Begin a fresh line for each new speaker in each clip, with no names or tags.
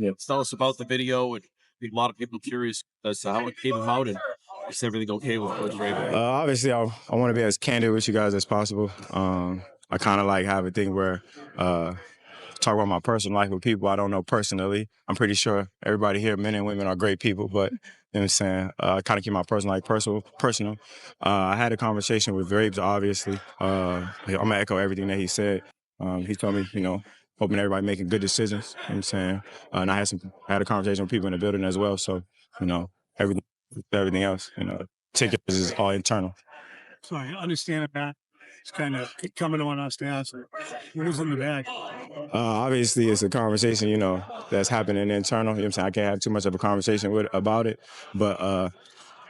Yeah. Tell us about the video, and I think a lot of people are curious as to how it came about, and is everything okay with Coach Ray?
Obviously, I want to be as candid with you guys as possible. I kind of like have a thing where talk about my personal life with people I don't know personally. I'm pretty sure everybody here, men and women, are great people, but you know what I'm saying? I kind of keep my personal life personal. I had a conversation with Vrabes, obviously. I'm going to echo everything that he said. He told me, hoping everybody making good decisions, you know what I'm saying? And I had a conversation with people in the building as well, so, everything, everything else, tickets is all internal.
So I understand that it's kind of coming on us to answer. What was in the bag?
Obviously, it's a conversation, that's happening internal. You know what I'm saying? I can't have too much of a conversation about it, but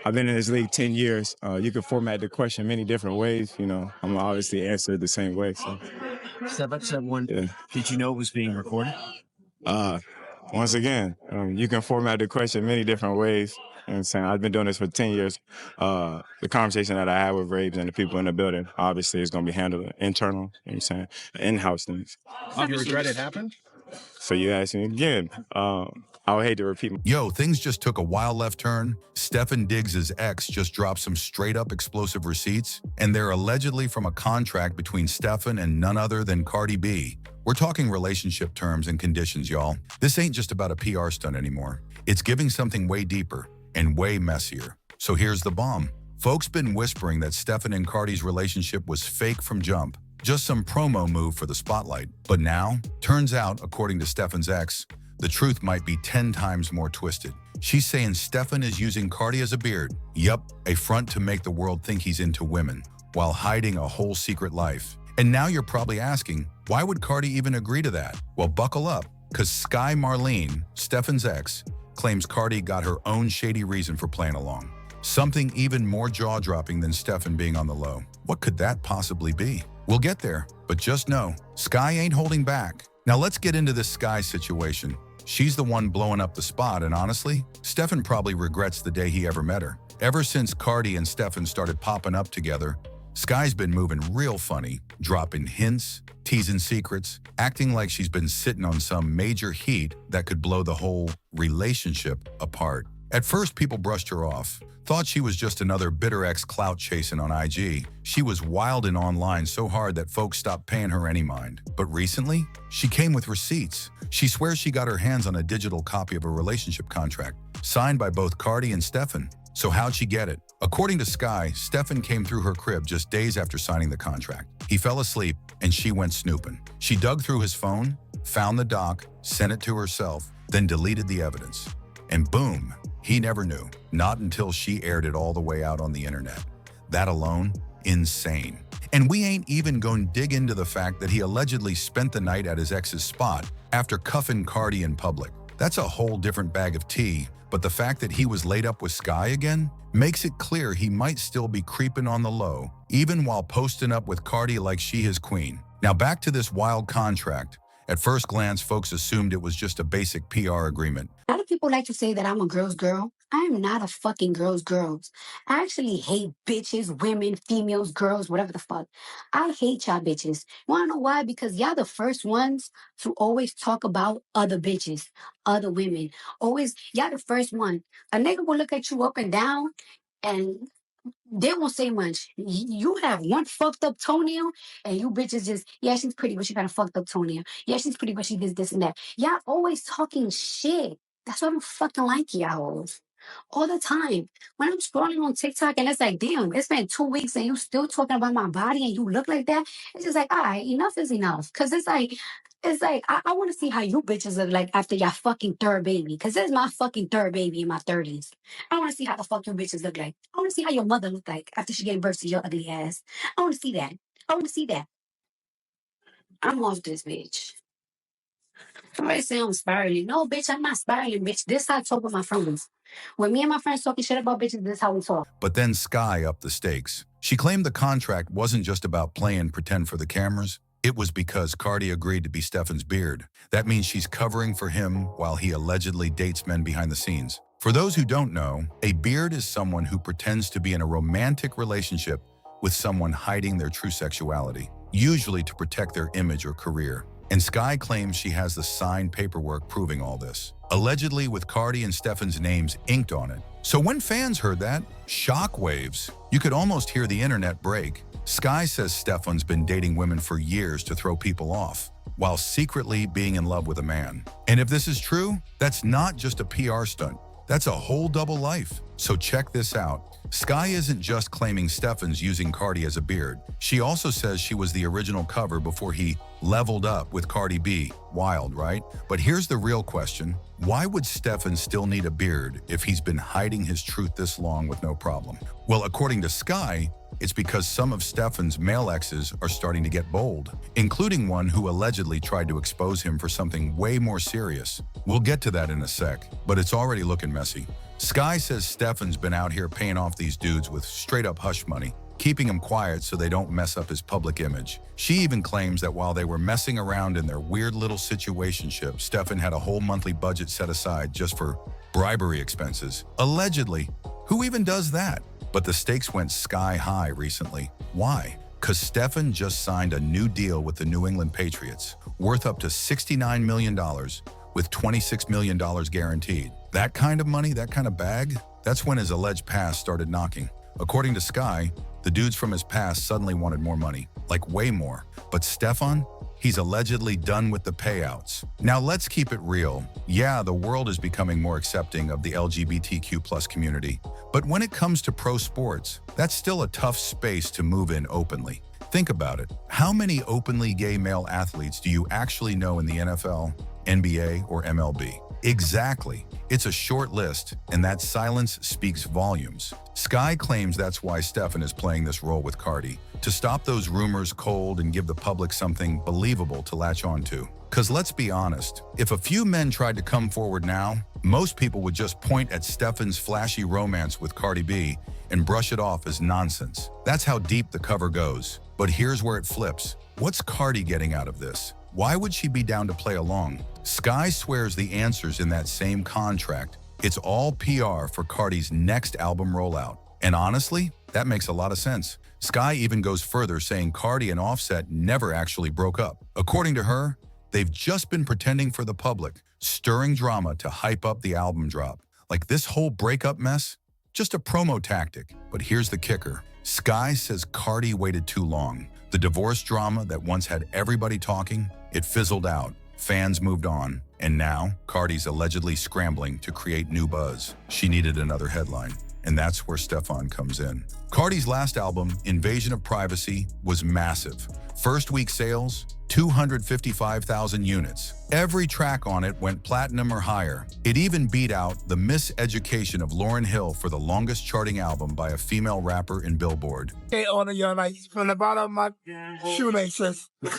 I've been in this league 10 years. You can format the question many different ways. I'm gonna obviously answer it the same way. So.
Step up, step one. Yeah. Did you know it was being recorded?
Once again, you can format the question many different ways. You know what I'm saying? I've been doing this for 10 years. The conversation that I had with Rabes and the people in the building, obviously, is going to be handled internal, you know what I'm saying, in-house things.
Do you regret it happened?
So you ask me again. I would hate to repeat.
Yo, things just took a wild left turn. Stefon Diggs' ex just dropped some straight-up explosive receipts, and they're allegedly from a contract between Stefon and none other than Cardi B. We're talking relationship terms and conditions, y'all. This ain't just about a PR stunt anymore. It's giving something way deeper and way messier. So here's the bomb. Folks been whispering that Stefon and Cardi's relationship was fake from jump, just some promo move for the spotlight. But now, turns out, according to Stefon's ex, the truth might be 10 times more twisted. She's saying Stefon is using Cardi as a beard. Yup, a front to make the world think he's into women, while hiding a whole secret life. And now you're probably asking, why would Cardi even agree to that? Well, buckle up, because Sky Marlene, Stefon's ex, claims Cardi got her own shady reason for playing along. Something even more jaw-dropping than Stefon being on the low. What could that possibly be? We'll get there, but just know, Sky ain't holding back. Now let's get into this Sky situation. She's the one blowing up the spot, and honestly, Stefon probably regrets the day he ever met her. Ever since Cardi and Stefon started popping up together, Sky's been moving real funny, dropping hints, teasing secrets, acting like she's been sitting on some major heat that could blow the whole relationship apart. At first, people brushed her off, thought she was just another bitter ex clout chasing on IG. She was wilding online so hard that folks stopped paying her any mind. But recently, she came with receipts. She swears she got her hands on a digital copy of a relationship contract, signed by both Cardi and Stefon. So how'd she get it? According to Sky, Stefon came through her crib just days after signing the contract. He fell asleep, and she went snooping. She dug through his phone, found the doc, sent it to herself, then deleted the evidence. And boom, he never knew. Not until she aired it all the way out on the internet. That alone, insane. And we ain't even going to dig into the fact that he allegedly spent the night at his ex's spot after cuffing Cardi in public. That's a whole different bag of tea, but the fact that he was laid up with Sky again makes it clear he might still be creeping on the low, even while posting up with Cardi like she his queen. Now back to this wild contract. At first glance, folks assumed it was just a basic PR agreement.
A lot of people like to say that I'm a girl's girl. I am not a fucking girl's girl. I actually hate bitches, women, females, girls, whatever the fuck. I hate y'all bitches. You wanna know why? Because y'all the first ones to always talk about other bitches, other women. Always, y'all the first one. A nigga will look at you up and down and they won't say much. You have one fucked up toenail, and you bitches just, yeah, she's pretty, but she got a fucked up toenail. Yeah, she's pretty, but she does this and that. Y'all always talking shit. That's why I don't fucking like y'all all the time. When I'm scrolling on TikTok and it's like, damn, it's been 2 weeks and you still talking about my body and you look like that. It's just like, all right, enough is enough. Cause it's like I want to see how you bitches look like after your fucking third baby. Cause this is my fucking third baby in my 30s. I want to see how the fuck you bitches look like. I want to see how your mother looked like after she gave birth to your ugly ass. I want to see that. I want to see that. I'm off this bitch. Somebody say I'm spiraling. No, bitch, I'm not spiraling, bitch. This how I talk with my friends. When me and my friends talking shit about bitches, this how we talk.
But then Sky upped the stakes. She claimed the contract wasn't just about playing pretend for the cameras. It was because Cardi agreed to be Stefon's beard. That means she's covering for him while he allegedly dates men behind the scenes. For those who don't know, a beard is someone who pretends to be in a romantic relationship with someone hiding their true sexuality, usually to protect their image or career. And Sky claims she has the signed paperwork proving all this, allegedly with Cardi and Stefon's names inked on it. So when fans heard that, shockwaves. You could almost hear the internet break. Sky says Stefon's been dating women for years to throw people off, while secretly being in love with a man. And if this is true, that's not just a PR stunt. That's a whole double life. So check this out. Sky isn't just claiming Stefon's using Cardi as a beard. She also says she was the original cover before he leveled up with Cardi B. Wild, right? But here's the real question. Why would Stefon still need a beard if he's been hiding his truth this long with no problem? Well, according to Sky, it's because some of Stefon's male exes are starting to get bold, including one who allegedly tried to expose him for something way more serious. We'll get to that in a sec, but it's already looking messy. Sky says Stefon's been out here paying off these dudes with straight-up hush money, keeping them quiet so they don't mess up his public image. She even claims that while they were messing around in their weird little situationship, Stefon had a whole monthly budget set aside just for bribery expenses. Allegedly. Who even does that? But the stakes went sky high recently. Why? Because Stefon just signed a new deal with the New England Patriots, worth up to $69 million, with $26 million guaranteed. That kind of money, that kind of bag, that's when his alleged past started knocking. According to Sky, the dudes from his past suddenly wanted more money, like way more. But Stefon, he's allegedly done with the payouts. Now let's keep it real. Yeah, the world is becoming more accepting of the LGBTQ+ community. But when it comes to pro sports, that's still a tough space to move in openly. Think about it. How many openly gay male athletes do you actually know in the NFL, NBA, or MLB? Exactly. It's a short list, and that silence speaks volumes. Sky claims that's why Stefon is playing this role with Cardi, to stop those rumors cold and give the public something believable to latch onto. Because let's be honest, if a few men tried to come forward now, most people would just point at Stefon's flashy romance with Cardi B and brush it off as nonsense. That's how deep the cover goes. But here's where it flips. What's Cardi getting out of this? Why would she be down to play along? Sky swears the answer's in that same contract. It's all PR for Cardi's next album rollout. And honestly, that makes a lot of sense. Sky even goes further, saying Cardi and Offset never actually broke up. According to her, they've just been pretending for the public, stirring drama to hype up the album drop. Like this whole breakup mess, just a promo tactic. But here's the kicker. Sky says Cardi waited too long. The divorce drama that once had everybody talking, it fizzled out. Fans moved on. And now, Cardi's allegedly scrambling to create new buzz. She needed another headline. And that's where Stefon comes in. Cardi's last album, Invasion of Privacy, was massive. First week sales, 255,000 units. Every track on it went platinum or higher. It even beat out The Miseducation of Lauryn Hill for the longest charting album by a female rapper in Billboard.
Hey, on your like from the bottom of my shoelaces. You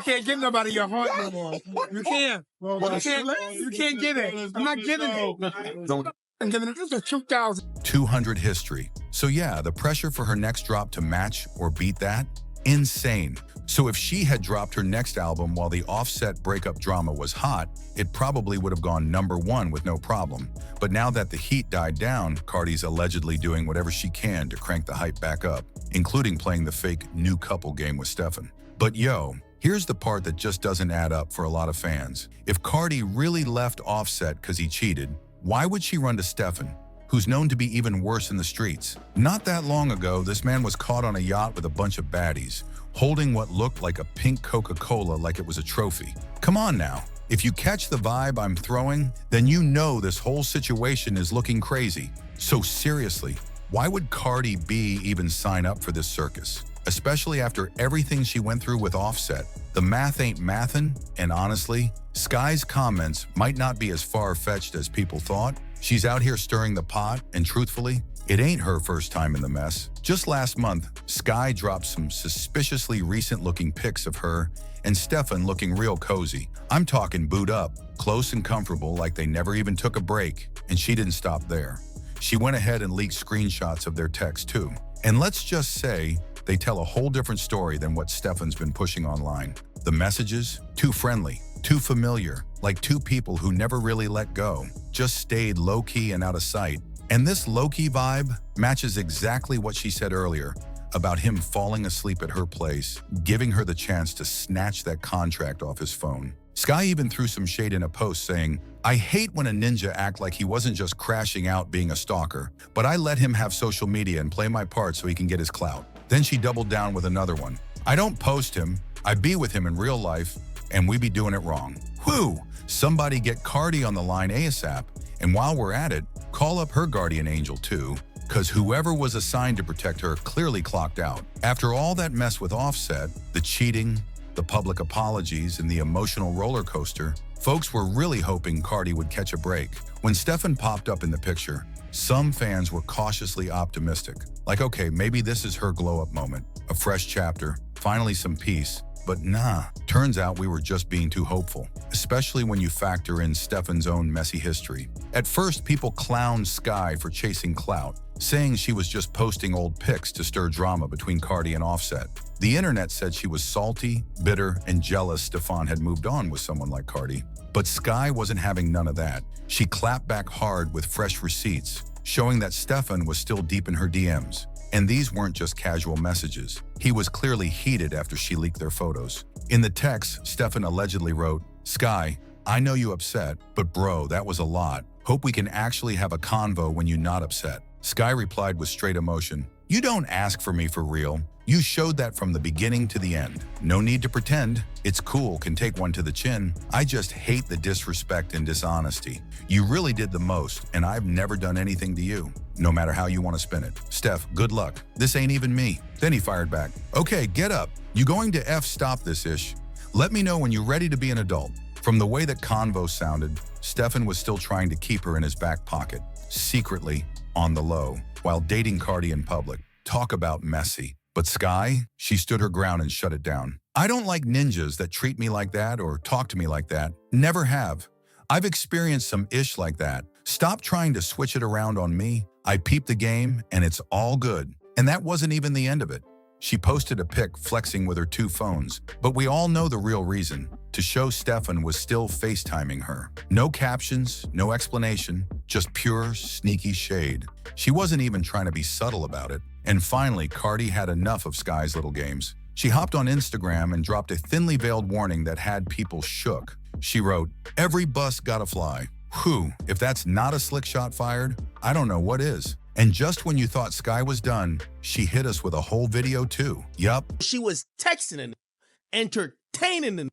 can't give nobody your heart no more. You can't. You can't give it. I'm not giving it. I'm giving it. This is
200 history. So yeah, the pressure for her next drop to match or beat that? Insane. So if she had dropped her next album while the Offset breakup drama was hot, it probably would have gone #1 with no problem. But now that the heat died down, Cardi's allegedly doing whatever she can to crank the hype back up, including playing the fake new couple game with Stefon. But yo, here's the part that just doesn't add up for a lot of fans. If Cardi really left Offset because he cheated, why would she run to Stefon, who's known to be even worse in the streets? Not that long ago, this man was caught on a yacht with a bunch of baddies, holding what looked like a pink Coca-Cola like it was a trophy. Come on now. If you catch the vibe I'm throwing, then you know this whole situation is looking crazy. So seriously, why would Cardi B even sign up for this circus? Especially after everything she went through with Offset. The math ain't mathin', and honestly, Sky's comments might not be as far-fetched as people thought. She's out here stirring the pot, and truthfully, it ain't her first time in the mess. Just last month, Sky dropped some suspiciously recent-looking pics of her and Stefon looking real cozy. I'm talking boot up, close and comfortable like they never even took a break, and she didn't stop there. She went ahead and leaked screenshots of their text too. And let's just say, they tell a whole different story than what Stefon's been pushing online. The messages? Too friendly, too familiar, like two people who never really let go, just stayed low-key and out of sight. And this low-key vibe matches exactly what she said earlier about him falling asleep at her place, giving her the chance to snatch that contract off his phone. Sky even threw some shade in a post saying, "I hate when a ninja act like he wasn't just crashing out being a stalker, but I let him have social media and play my part so he can get his clout." Then she doubled down with another one. "I don't post him, I be with him in real life, and we be doing it wrong." Whew! Somebody get Cardi on the line ASAP, and while we're at it, call up her guardian angel too, because whoever was assigned to protect her clearly clocked out. After all that mess with Offset, the cheating, the public apologies, and the emotional roller coaster, folks were really hoping Cardi would catch a break. When Stefon popped up in the picture, some fans were cautiously optimistic. Like, okay, maybe this is her glow-up moment, a fresh chapter, finally some peace. But nah, turns out we were just being too hopeful, especially when you factor in Stefon's own messy history. At first, people clowned Sky for chasing clout, saying she was just posting old pics to stir drama between Cardi and Offset. The internet said she was salty, bitter, and jealous Stefon had moved on with someone like Cardi. But Sky wasn't having none of that. She clapped back hard with fresh receipts, showing that Stefon was still deep in her DMs. And these weren't just casual messages. He was clearly heated after she leaked their photos. In the text, Stefon allegedly wrote, "Sky, I know you upset, but bro, that was a lot. Hope we can actually have a convo when you're not upset." Sky replied with straight emotion, "You don't ask for me for real. You showed that from the beginning to the end. No need to pretend. It's cool, can take one to the chin. I just hate the disrespect and dishonesty. You really did the most, and I've never done anything to you. No matter how you want to spin it. Steph, good luck. This ain't even me." Then he fired back, "Okay, get up. You going to stop this ish? Let me know when you're ready to be an adult." From the way that convo sounded, Stefon was still trying to keep her in his back pocket, secretly, on the low, while dating Cardi in public. Talk about messy. But Sky, she stood her ground and shut it down. "I don't like ninjas that treat me like that or talk to me like that. Never have. I've experienced some ish like that. Stop trying to switch it around on me. I peeped the game and it's all good." And that wasn't even the end of it. She posted a pic flexing with her two phones, but we all know the real reason, to show Stefon was still FaceTiming her. No captions, no explanation, just pure, sneaky shade. She wasn't even trying to be subtle about it. And finally, Cardi had enough of Sky's little games. She hopped on Instagram and dropped a thinly veiled warning that had people shook. She wrote, "Every bus gotta fly." Whew, if that's not a slick shot fired, I don't know what is. And just when you thought Sky was done, she hit us with a whole video too. Yup.
She was texting and entertaining them.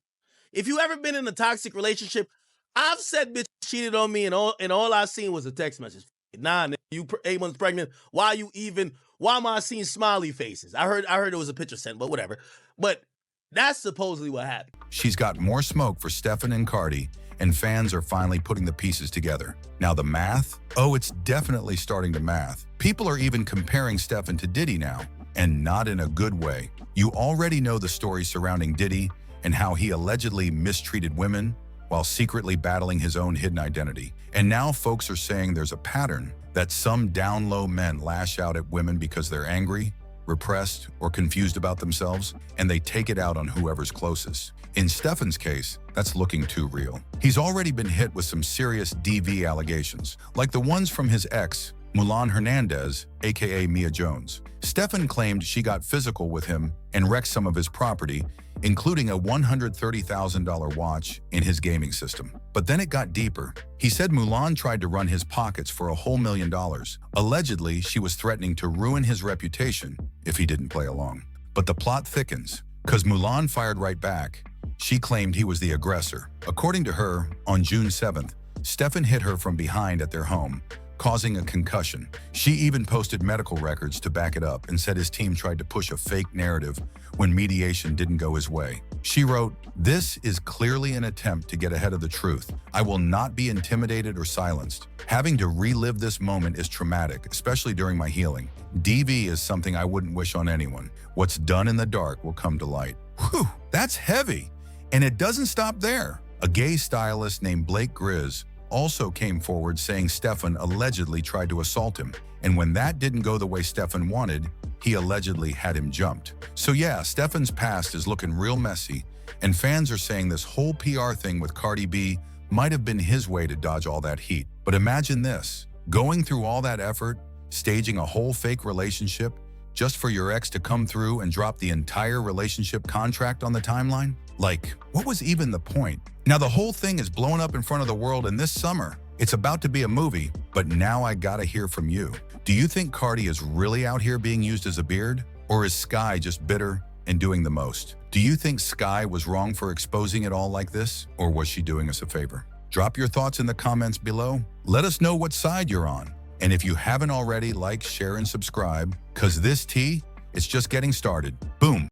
If you ever been in a toxic relationship, I've said bitch cheated on me and all I seen was a text message. Nah, nigga, you 8 months pregnant. Why am I seeing smiley faces? I heard it was a picture sent, but whatever. But that's supposedly what happened.
She's got more smoke for Stefon and Cardi, and fans are finally putting the pieces together. Now the math? Oh, it's definitely starting to math. People are even comparing Stefon to Diddy now, and not in a good way. You already know the story surrounding Diddy and how he allegedly mistreated women while secretly battling his own hidden identity. And now folks are saying there's a pattern that some down-low men lash out at women because they're angry, repressed, or confused about themselves, and they take it out on whoever's closest. In Stefon's case, that's looking too real. He's already been hit with some serious DV allegations, like the ones from his ex, Mulan Hernandez, aka Mia Jones. Stefon claimed she got physical with him and wrecked some of his property, including a $130,000 watch in his gaming system. But then it got deeper. He said Mulan tried to run his pockets for a whole $1 million. Allegedly, she was threatening to ruin his reputation if he didn't play along. But the plot thickens, because Mulan fired right back. She claimed he was the aggressor. According to her, on June 7th, Stefon hit her from behind at their home, causing a concussion. She even posted medical records to back it up and said his team tried to push a fake narrative when mediation didn't go his way. She wrote, "This is clearly an attempt to get ahead of the truth. I will not be intimidated or silenced. Having to relive this moment is traumatic, especially during my healing. DV is something I wouldn't wish on anyone. What's done in the dark will come to light." Whew, that's heavy. And it doesn't stop there. A gay stylist named Blake Grizz also came forward saying Stefon allegedly tried to assault him. And when that didn't go the way Stefon wanted, he allegedly had him jumped. So yeah, Stefon's past is looking real messy, and fans are saying this whole PR thing with Cardi B might have been his way to dodge all that heat. But imagine this, going through all that effort, staging a whole fake relationship, just for your ex to come through and drop the entire relationship contract on the timeline? Like, what was even the point? Now the whole thing is blowing up in front of the world, and this summer, it's about to be a movie, but now I gotta hear from you. Do you think Cardi is really out here being used as a beard? Or is Sky just bitter and doing the most? Do you think Sky was wrong for exposing it all like this? Or was she doing us a favor? Drop your thoughts in the comments below. Let us know what side you're on. And if you haven't already, like, share, and subscribe, because this tea, it's just getting started. Boom.